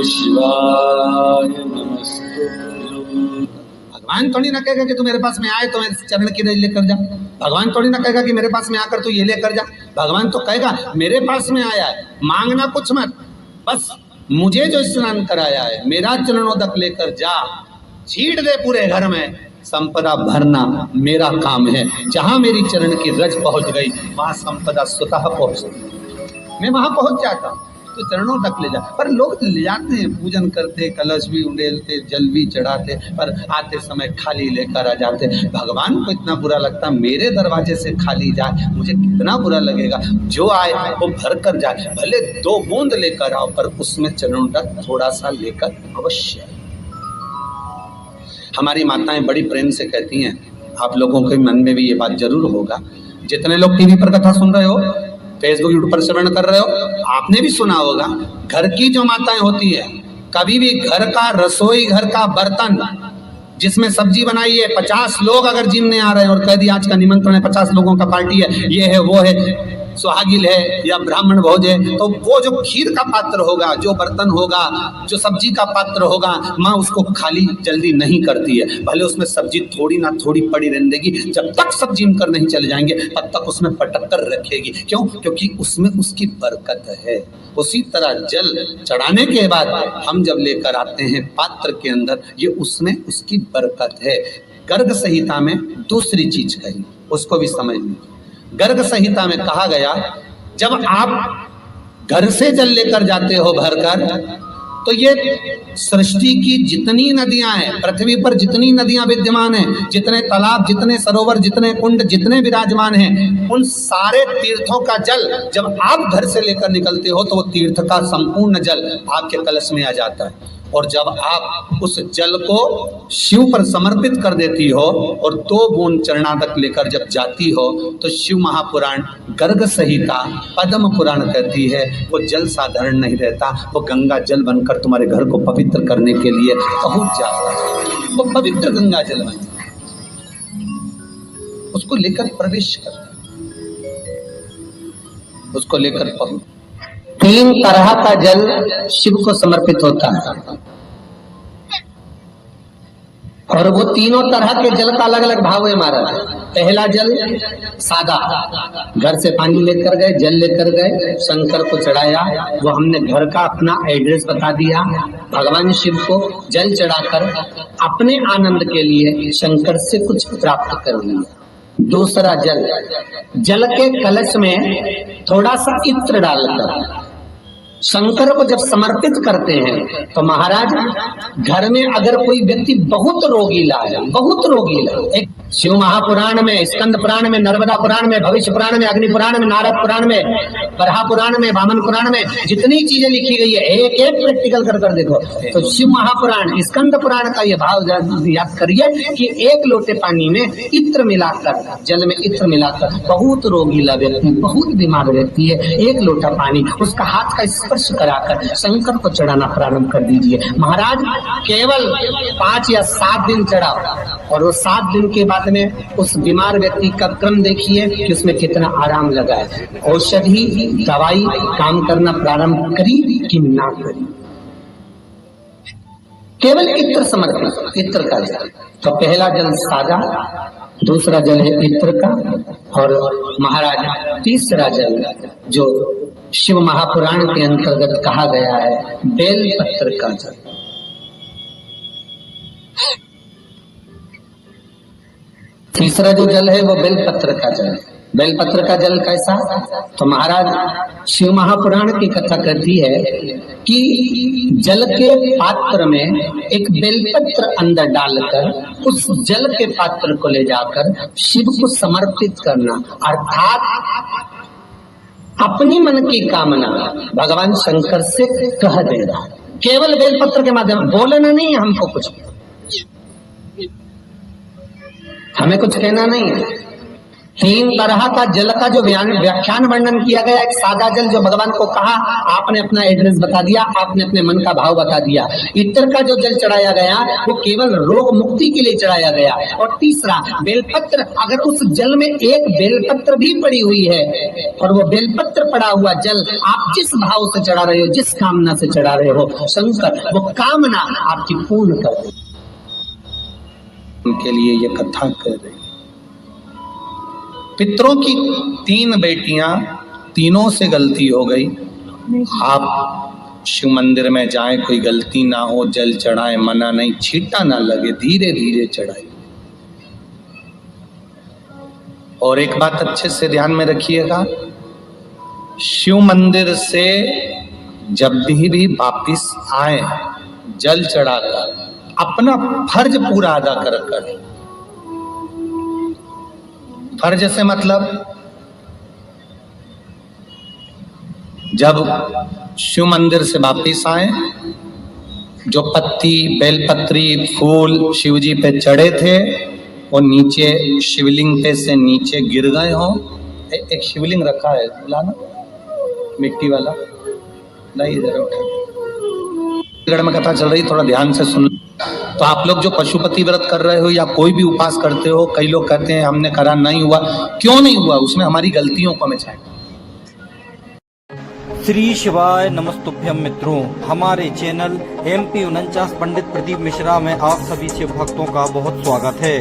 शिवाय नमस्ते। भगवान थोड़ी ना कहेगा कि तू मेरे पास में आए तो मेरे चरण की रज लेकर जा। भगवान थोड़ी ना कहेगा कि मेरे पास में आकर तू ये लेकर जा। भगवान तो कहेगा मेरे पास में आया है, मांगना कुछ मत, बस मुझे जो स्नान कराया है मेरा चरणोदक लेकर जा, छीट दे पूरे घर में, संपदा भरना मेरा काम है। जहां मेरी चरण की रज पहुंच गई वहां संपदा स्वतः पहुंच गई, मैं वहां पहुंच जाता हूं। तो चरणों तक ले जा, पर लोग ले जाते हैं, पूजन करते, कलश भी उंडेलते, जल भी चढ़ाते, पर आते समय खाली लेकर आ जाते। भगवान को इतना बुरा लगता, मेरे दरवाजे से खाली जाए मुझे कितना बुरा लगेगा। जो आए वो भर कर जाए, भले 2 बूंद लेकर आओ, पर उसमें चरणों तक थोड़ा सा लेकर अवश्य। हमारी माताएं बड़ी प्रेम से कहती हैं, आप लोगों के मन में भी ये बात जरूर होगा, जितने लोग टीवी पर कथा सुन रहे हो, फेसबुक यूट्यूब पर श्रवण कर रहे हो, आपने भी सुना होगा, घर की जो माताएं होती है, कभी भी घर का रसोई घर का बर्तन जिसमें सब्जी बनाई है, 50 लोग अगर जिमने आ रहे हैं और कह दिया आज का निमंत्रण है, 50 लोगों का पार्टी है, ये है वो है, सुहागिल है या ब्राह्मण भोज है, तो वो जो खीर का पात्र होगा, जो बर्तन होगा, जो सब्जी का पात्र होगा, माँ उसको खाली जल्दी नहीं करती है। भले उसमें सब्जी थोड़ी ना थोड़ी पड़ी रहने देगी, जब तक सब जिम कर नहीं चले जाएंगे तब तक उसमें पटक कर रखेगी। क्यों? क्योंकि उसमें उसकी बरकत है। उसी तरह जल चढ़ाने के बाद हम जब लेकर आते हैं पात्र के अंदर, ये उसमें उसकी बरकत है। गर्ग संहिता में दूसरी चीज कही, उसको भी समझ लीजिए। गर्ग संहिता में कहा गया, जब आप घर से जल लेकर जाते हो भरकर, तो ये सृष्टि की जितनी नदियां हैं, पृथ्वी पर जितनी नदियां विद्यमान हैं, जितने तालाब, जितने सरोवर, जितने कुंड, जितने विराजमान हैं, उन सारे तीर्थों का जल जब आप घर से लेकर निकलते हो तो वो तीर्थ का संपूर्ण जल आपके कलश में आ जाता है। और जब आप उस जल को शिव पर समर्पित कर देती हो और 2 बूंद चरणादक लेकर जब जाती हो, तो शिव महापुराण गर्ग संहिता पद्म पुराण कहती है वो जल साधारण नहीं रहता, वो गंगा जल बनकर तुम्हारे घर को पवित्र करने के लिए पहुंच जाता है। वो पवित्र गंगा जल बन उसको लेकर प्रवेश करता, उसको लेकर पहुंच। 3 तरह का जल शिव को समर्पित होता है, और वो तीनों तरह के जल का अलग अलग भाव है महाराज। पहला जल सादा, घर से पानी लेकर गए, जल लेकर गए, शंकर को चढ़ाया, वो हमने घर का अपना एड्रेस बता दिया, भगवान शिव को जल चढ़ाकर अपने आनंद के लिए शंकर से कुछ प्राप्त कर लिया। दूसरा जल, जल के कलश में थोड़ा सा इत्र डालकर शंकर को जब समर्पित करते हैं, तो महाराज घर में अगर कोई व्यक्ति बहुत रोगीला है, बहुत रोगीला, एक शिव महापुराण में, स्कंद पुराण में, नर्मदा पुराण में, भविष्य पुराण में, अग्नि पुराण में, नारद पुराण में, बरहा पुराण में, वामन पुराण में जितनी चीजें लिखी गई है, एक एक प्रैक्टिकल कर देखो। तो शिव महापुराण, स्कंद पुराण का यह भाव याद करिए कि 1 लोटे पानी में इत्र मिलाकर, जल में इत्र मिलाकर, बहुत रोगीला व्यक्ति, बहुत बीमार व्यक्ति है, 1 लोटा पानी उसका हाथ का स्पर्श कराकर शंकर को चढ़ाना प्रारंभ कर दीजिए। महाराज केवल 5 या 7 दिन चढ़ाओ, और वो 7 दिन के बाद में उस बीमार व्यक्ति का क्रम देखिए कि उसमें कितना आराम लगा है। औषधि दवाई काम करना प्रारंभ करी कि ना करी। केवल इत्र समर्पित, इत्र का जल। तो पहला जल सादा, दूसरा जल है इत्र का, और महाराज तीसरा जल जो शिव महापुराण के अंतर्गत कहा गया है, बेल पत्र का जल। तीसरा जो जल है वो बेलपत्र का जल। बेलपत्र का जल कैसा? तो महाराज शिव महापुराण की कथा कहती है कि जल के पात्र में एक बेलपत्र अंदर डालकर उस जल के पात्र को ले जाकर शिव को समर्पित करना, अर्थात अपनी मन की कामना भगवान शंकर से कह देना। केवल बेलपत्र के माध्यम, बोलना नहीं है हमको, कुछ हमें कुछ कहना नहीं है, तीन तरह का जल का जो व्याख्यान वर्णन किया गया, एक सादा जल जो भगवान को कहा, आपने अपना एड्रेस बता दिया, आपने अपने मन का भाव बता दिया। इत्र का जो जल चढ़ाया गया वो केवल रोग मुक्ति के लिए चढ़ाया गया। और तीसरा बेलपत्र, अगर उस जल में एक बेलपत्र भी पड़ी हुई है और वो बेलपत्र पड़ा हुआ जल आप जिस भाव से चढ़ा रहे हो, जिस कामना से चढ़ा रहे हो, शंकर वो कामना आपकी पूर्ण कर दे। उनके लिए ये कथा कर रहे। पितरों की तीन बेटियां, तीनों से गलती हो गई। आप शिव मंदिर में जाएं, कोई गलती ना हो, जल चढ़ाएं, मना नहीं, छींटा ना लगे, धीरे धीरे चढ़ाएं। और एक बात अच्छे से ध्यान में रखिएगा, शिव मंदिर से जब भी वापिस आए, जल चढ़ाकर अपना फर्ज पूरा अदा कर। फर्ज से मतलब जब शिव मंदिर से वापिस आए, जो पत्ती, बेलपत्री, फूल शिव जी पे चढ़े थे वो नीचे शिवलिंग पे से नीचे गिर गए हों। एक शिवलिंग रखा है, लाना मिट्टी वाला, नहीं इधर उठा में कथा चल रही, थोड़ा ध्यान से सुन। तो आप लोग जो पशुपति व्रत कर रहे हो या कोई भी उपास करते हो, कई लोग कहते हैं हमने करा नहीं हुआ, क्यों नहीं हुआ? उसमें हमारी गलतियों को हमें चाहिए। श्री शिवाय नमस्तुभ्यम मित्रों, हमारे चैनल MP 49 पंडित प्रदीप मिश्रा में आप सभी शिव भक्तों का बहुत स्वागत है।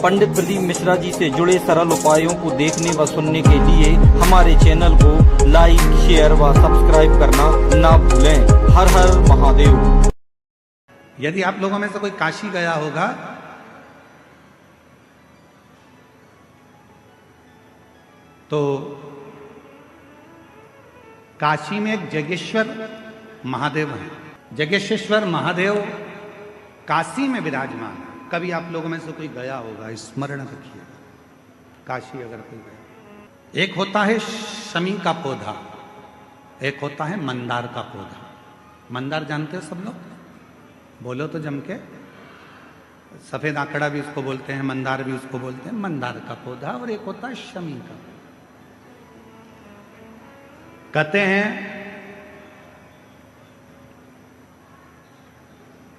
पंडित प्रदीप मिश्रा जी से जुड़े सरल उपायों को देखने व सुनने के लिए हमारे चैनल को लाइक, शेयर व सब्सक्राइब करना ना भूलें। हर हर महादेव। यदि आप लोगों में से कोई काशी गया होगा तो काशी में एक जगेश्वर महादेव है। जगेश्वर महादेव काशी में विराजमान है। कभी आप लोगों में से कोई गया होगा, स्मरण रखिए, काशी अगर कोई गया। एक होता है शमी का पौधा, एक होता है मंदार का पौधा। मंदार जानते हो सब लोग? बोलो तो जम के। सफेद आंकड़ा भी उसको बोलते हैं, मंदार भी उसको बोलते हैं। मंदार का पौधा, और एक होता है शमी का। कहते हैं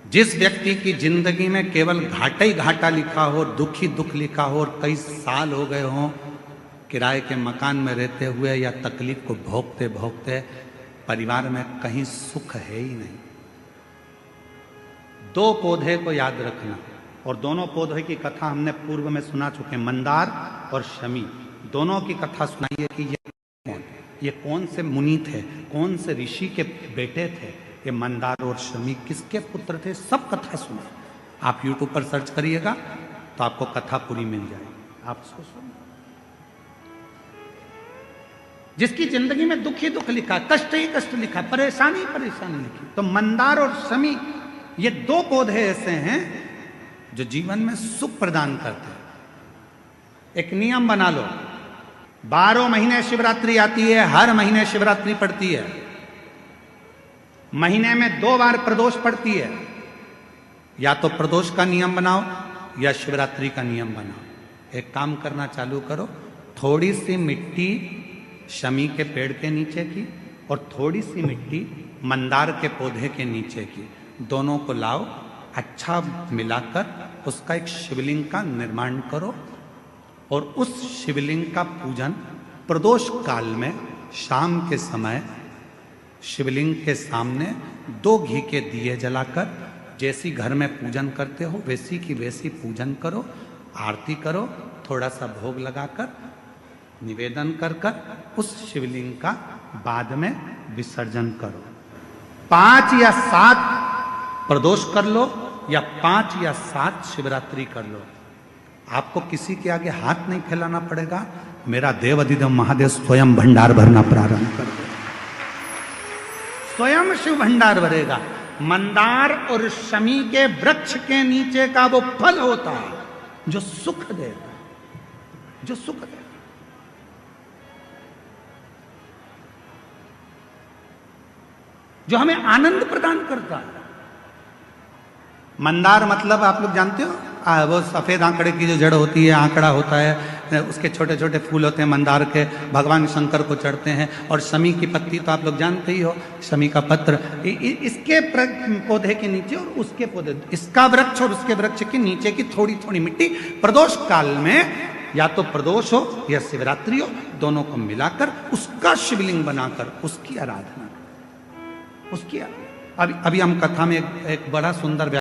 जिस व्यक्ति की जिंदगी में केवल घाटा ही घाटा लिखा हो, दुख ही दुख लिखा हो, और कई साल हो गए हों किराए के मकान में रहते हुए या तकलीफ को भोगते भोगते, परिवार में कहीं सुख है ही नहीं, दो पौधे को याद रखना। और दोनों पौधे की कथा हमने पूर्व में सुना चुके, मंदार और शमी। दोनों की कथा सुनाइए कि ये कौन से मुनि थे, कौन से ऋषि के बेटे थे, ये मंदार और शमी किसके पुत्र थे, सब कथा सुने। आप YouTube पर सर्च करिएगा तो आपको कथा पूरी मिल जाएगी। आप उसको सुनो। जिसकी जिंदगी में दुख ही दुख लिखा, कष्ट ही कष्ट लिखा, परेशानी ही परेशानी लिखी, तो मंदार और शमी ये दो पौधे ऐसे हैं जो जीवन में सुख प्रदान करते हैं। एक नियम बना लो, 12 महीने शिवरात्रि आती है, हर महीने शिवरात्रि पड़ती है, महीने में 2 बार प्रदोष पड़ती है। या तो प्रदोष का नियम बनाओ या शिवरात्रि का नियम बनाओ। एक काम करना चालू करो, थोड़ी सी मिट्टी शमी के पेड़ के नीचे की और थोड़ी सी मिट्टी मंदार के पौधे के नीचे की, दोनों को लाओ, अच्छा मिलाकर उसका एक शिवलिंग का निर्माण करो और उस शिवलिंग का पूजन प्रदोष काल में शाम के समय शिवलिंग के सामने 2 घी के दिए जलाकर, जैसी घर में पूजन करते हो वैसी की वैसी पूजन करो, आरती करो, थोड़ा सा भोग लगाकर निवेदन कर कर उस शिवलिंग का बाद में विसर्जन करो। 5 या 7 प्रदोष कर लो या 5 या 7 शिवरात्रि कर लो। आपको किसी के आगे हाथ नहीं फैलाना पड़ेगा। मेरा देव अधिदेव महादेव स्वयं भंडार भरना प्रारंभ कर दे, स्वयं शिव भंडार भरेगा। मंदार और शमी के वृक्ष के नीचे का वो फल होता है जो सुख देता है, जो सुख देता है। जो हमें आनंद प्रदान करता है। मंदार मतलब आप लोग जानते हो, वो सफेद आंकड़े की जो जड़ होती है, आंकड़ा होता है, उसके छोटे छोटे फूल होते हैं मंदार के, भगवान शंकर को चढ़ते हैं। और शमी की पत्ती तो आप लोग जानते ही हो, शमी का पत्र, इसके पौधे के नीचे और उसके पौधे, इसका वृक्ष और उसके वृक्ष के नीचे की थोड़ी थोड़ी मिट्टी प्रदोष काल में, या तो प्रदोष हो या शिवरात्रि हो, दोनों को मिलाकर उसका शिवलिंग बनाकर उसकी आराधना, उसकी अभी हम कथा में एक बड़ा सुंदर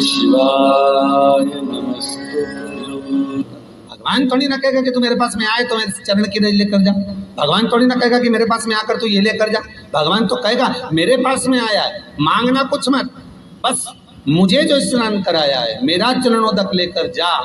शिवाय नमस्ते। भगवान थोड़ी ना कहेगा कि तू मेरे पास में आए तो मेरे चरण की रज लेकर जा। भगवान थोड़ी ना कहेगा कि मेरे पास में आकर तू ये लेकर जा। भगवान तो कहेगा मेरे पास में आया है, मांगना कुछ मत, बस मुझे जो स्नान कराया है मेरा चरणोदक लेकर जा,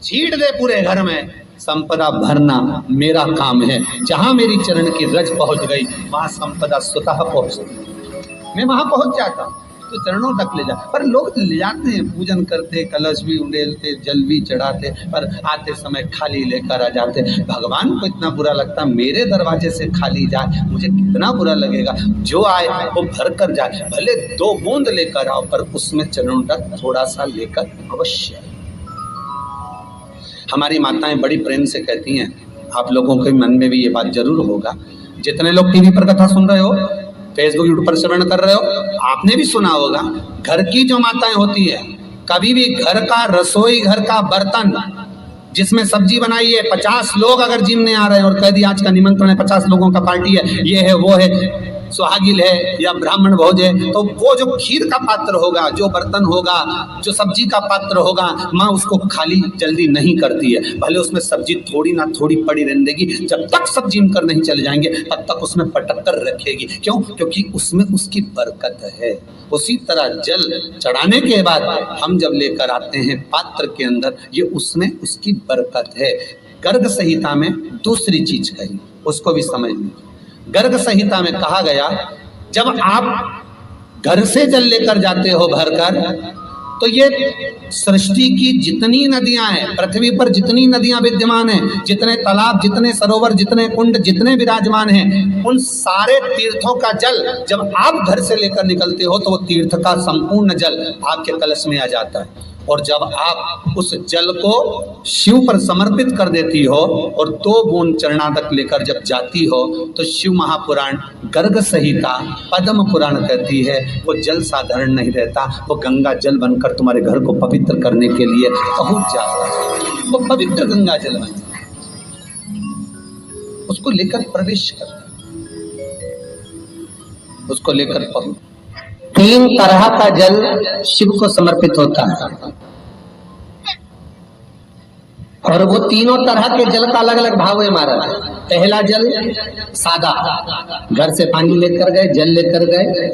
छीट दे पूरे घर में, संपदा भरना मेरा काम है। जहां मेरी चरण की रज पहुंच गई वहां संपदा स्वतः पहुंच गई, मैं वहां पहुंच जाता हूं। तो चरणों तक ले जा, पर लोग ले जाते हैं, पूजन करते, कलश भी उंडेलते, जल भी चढ़ाते, पर आते समय खाली लेकर आ जाते। भगवान को इतना बुरा लगता, मेरे दरवाजे से खाली जाए, मुझे कितना बुरा लगेगा। जो आए वो भर कर जाए, भले 2 बूंद लेकर आओ, पर उसमें चरणों तक थोड़ा सा लेकर अवश्य। हमारी माताएं बड़ी प्रेम से कहती हैं, आप लोगों के मन में भी ये बात जरूर होगा, जितने लोग टीवी पर कथा सुन रहे हो, फेसबुक यूट्यूब पर श्रवण कर रहे हो, आपने भी सुना होगा, घर की जो माताएं होती है, कभी भी घर का रसोई घर का बर्तन जिसमें सब्जी बनाई है, 50 लोग अगर जिम में आ रहे हैं और कह दिया आज का निमंत्रण है, 50 लोगों का पार्टी है, ये है वो है, सुहागिल है या ब्राह्मण भोज है, तो वो जो खीर का पात्र होगा, जो बर्तन होगा, जो सब्जी का पात्र होगा, माँ उसको खाली जल्दी नहीं करती है। भले उसमें सब्जी थोड़ी ना थोड़ी पड़ी रहने देगी, जब तक सब जिम कर नहीं चले जाएंगे तब तक उसमें पटक कर रखेगी। क्यों? क्योंकि उसमें उसकी बरकत है। उसी तरह जल चढ़ाने के बाद हम जब लेकर आते हैं पात्र के अंदर, ये उसमें उसकी बरकत है। गर्ग संहिता में दूसरी चीज कही, उसको भी समझ लीजिए। गर्ग संहिता में कहा गया, जब आप घर से जल लेकर जाते हो भरकर, तो ये सृष्टि की जितनी नदियां हैं, पृथ्वी पर जितनी नदियां विद्यमान हैं, जितने तालाब, जितने सरोवर, जितने कुंड, जितने विराजमान हैं, उन सारे तीर्थों का जल जब आप घर से लेकर निकलते हो तो वो तीर्थ का संपूर्ण जल आपके कलश में आ जाता है। और जब आप उस जल को शिव पर समर्पित कर देती हो और 2 बूंद चरणादक लेकर जब जाती हो, तो शिव महापुराण गर्ग संहिता पद्म पुराण कहती है, वो जल साधारण नहीं रहता, वो गंगा जल बनकर तुम्हारे घर को पवित्र करने के लिए पहुंच जाता है। वो पवित्र गंगा जल बन, उसको लेकर प्रवेश करता, उसको लेकर पहुंच। 3 तरह का जल शिव को समर्पित होता है, और वो तीनों तरह के जल का अलग अलग भाव है हमारा। पहला जल सादा, घर से पानी लेकर गए, जल लेकर गए,